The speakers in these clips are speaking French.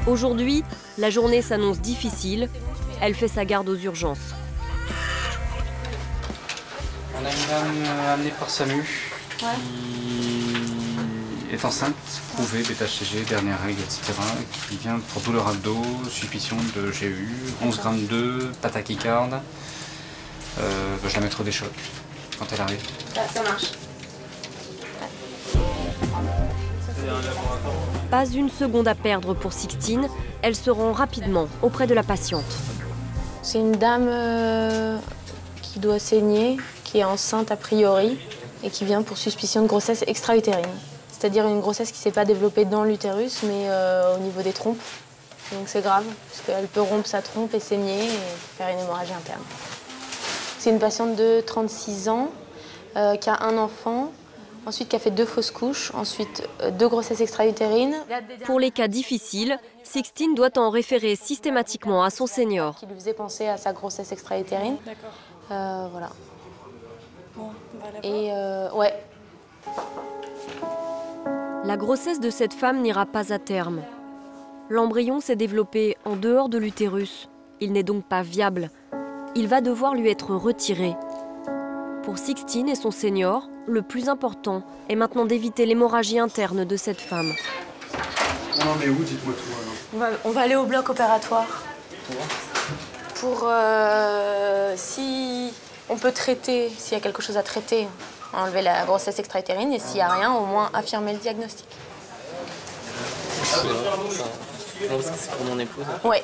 Aujourd'hui, la journée s'annonce difficile. Elle fait sa garde aux urgences. On a une dame amenée par SAMU qui est enceinte, prouvée, bêta-HCG, dernière règle, etc. Qui vient pour douleur abdos, suspicion de GU, 11 grammes 2, pas tachycarde. Je la mettrai des chocs quand elle arrive. Ça marche. Pas une seconde à perdre pour Sixtine. Elle se rend rapidement auprès de la patiente. C'est une dame qui doit saigner, qui est enceinte a priori et qui vient pour suspicion de grossesse extra-utérine. C'est-à-dire une grossesse qui ne s'est pas développée dans l'utérus, mais au niveau des trompes. Donc c'est grave, parce qu'elle peut rompre sa trompe et saigner et faire une hémorragie interne. C'est une patiente de 36 ans qui a un enfant, ensuite qui a fait 2 fausses couches, ensuite 2 grossesses extra-utérines. Pour les cas difficiles, Sixtine doit en référer systématiquement à son senior. Qui lui faisait penser à sa grossesse extra-utérine. D'accord. Voilà. Bon, on va la Et ouais. La grossesse de cette femme n'ira pas à terme. L'embryon s'est développé en dehors de l'utérus. Il n'est donc pas viable. Il va devoir lui être retiré. Pour Sixtine et son senior, le plus important est maintenant d'éviter l'hémorragie interne de cette femme. On en est où? Dites-moi tout. On va aller au bloc opératoire. Pour si on peut traiter, s'il y a quelque chose à traiter, enlever la grossesse extra-utérine et s'il n'y a rien, au moins affirmer le diagnostic. Non, parce que c'est pour mon épouse. Oui,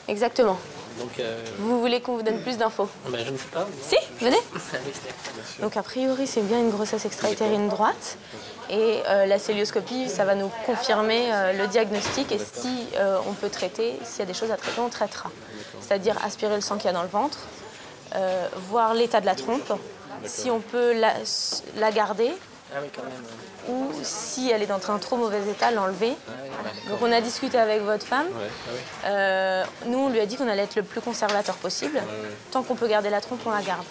exactement. Donc, Vous voulez qu'on vous donne plus d'infos? je ne sais pas. Si, venez. Donc a priori, c'est bien une grossesse extra-utérine droite. Et la cœlioscopie, ça va nous confirmer le diagnostic. Et si on peut traiter, s'il y a des choses à traiter, on traitera. C'est-à-dire aspirer le sang qu'il y a dans le ventre, voir l'état de la trompe, si on peut la garder, Ah oui, quand même. ou si elle est dans un trop mauvais état, l'enlever. Donc on a discuté avec votre femme. Nous, on lui a dit qu'on allait être le plus conservateur possible. Tant qu'on peut garder la trompe, on la garde.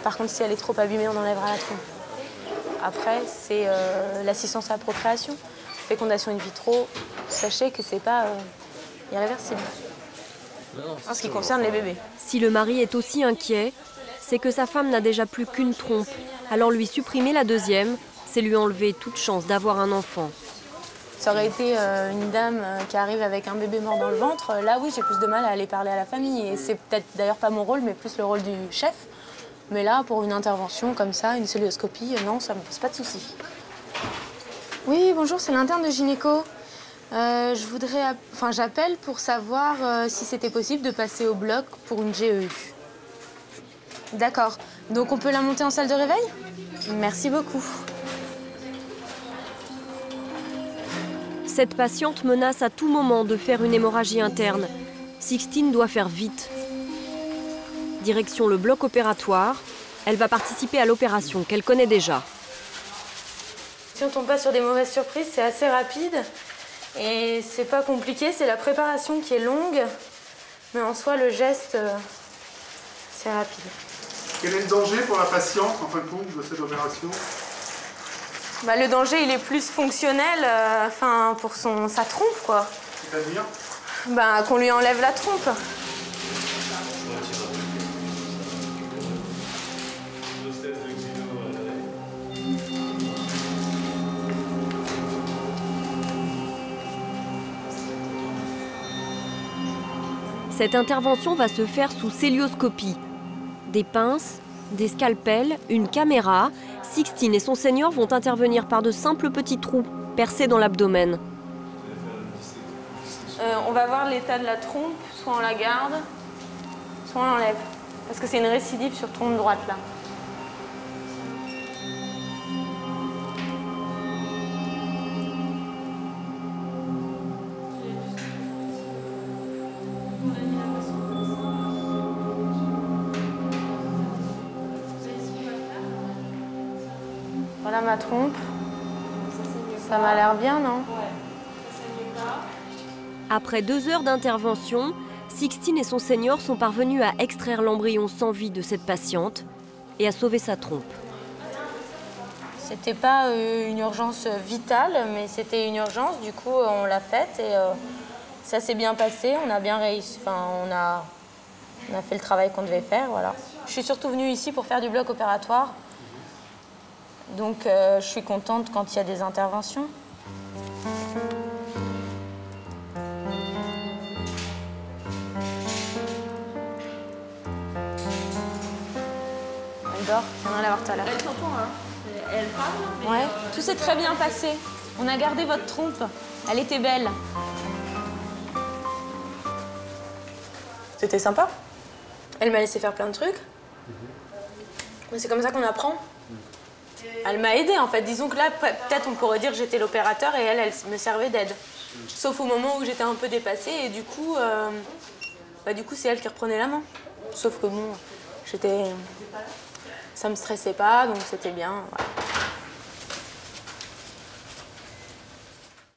Par contre, si elle est trop abîmée, on enlèvera la trompe. Après, c'est l'assistance à la procréation. Fécondation in vitro, sachez que c'est pas irréversible. En ce qui concerne les bébés. Si le mari est aussi inquiet, c'est que sa femme n'a déjà plus qu'une trompe. Alors lui supprimer la deuxième, c'est lui enlever toute chance d'avoir un enfant. Ça aurait été une dame qui arrive avec un bébé mort dans le ventre. Là, oui, j'ai plus de mal à aller parler à la famille. Et c'est peut-être d'ailleurs pas mon rôle, mais plus le rôle du chef. Mais là, pour une intervention comme ça, une cœlioscopie, non, ça me pose pas de soucis. Oui, bonjour, c'est l'interne de gynéco. J'appelle pour savoir si c'était possible de passer au bloc pour une GEU. D'accord. Donc on peut la monter en salle de réveil? Merci beaucoup. Cette patiente menace à tout moment de faire une hémorragie interne. Sixtine doit faire vite. Direction le bloc opératoire. Elle va participer à l'opération qu'elle connaît déjà. Si on tombe pas sur des mauvaises surprises, c'est assez rapide. Et c'est pas compliqué, c'est la préparation qui est longue. Mais en soi, le geste, c'est rapide. Quel est le danger pour la patiente, en fin de compte, de cette opération? Le danger, il est plus fonctionnel pour sa trompe, quoi. C'est-à-dire? Qu'on lui enlève la trompe. Cette intervention va se faire sous cœlioscopie. Des pinces, des scalpels, une caméra. Sixtine et son senior vont intervenir par de simples petits trous percés dans l'abdomen. On va voir l'état de la trompe, soit on la garde, soit on l'enlève. Parce que c'est une récidive sur trompe droite, là. Voilà ma trompe. Ça m'a l'air bien, non? Après 2 heures d'intervention, Sixtine et son senior sont parvenus à extraire l'embryon sans vie de cette patiente et à sauver sa trompe. C'était pas une urgence vitale, mais c'était une urgence. Du coup, on l'a faite et Ça s'est bien passé, on a bien réussi, enfin, on a fait le travail qu'on devait faire, voilà. Je suis surtout venue ici pour faire du bloc opératoire. Donc je suis contente quand il y a des interventions. Elle dort, je viens de la voir tout à l'heure. Elle t'entend, hein. Elle parle, mais... Ouais, tout s'est très bien passé. On a gardé votre trompe. Elle était belle. C'était sympa. Elle m'a laissé faire plein de trucs. Mais c'est comme ça qu'on apprend. Elle m'a aidée en fait. Disons que là, peut-être on pourrait dire que j'étais l'opérateur et elle me servait d'aide. Sauf au moment où j'étais un peu dépassée et du coup, c'est elle qui reprenait la main. Sauf que bon, ça me stressait pas, donc c'était bien. Voilà.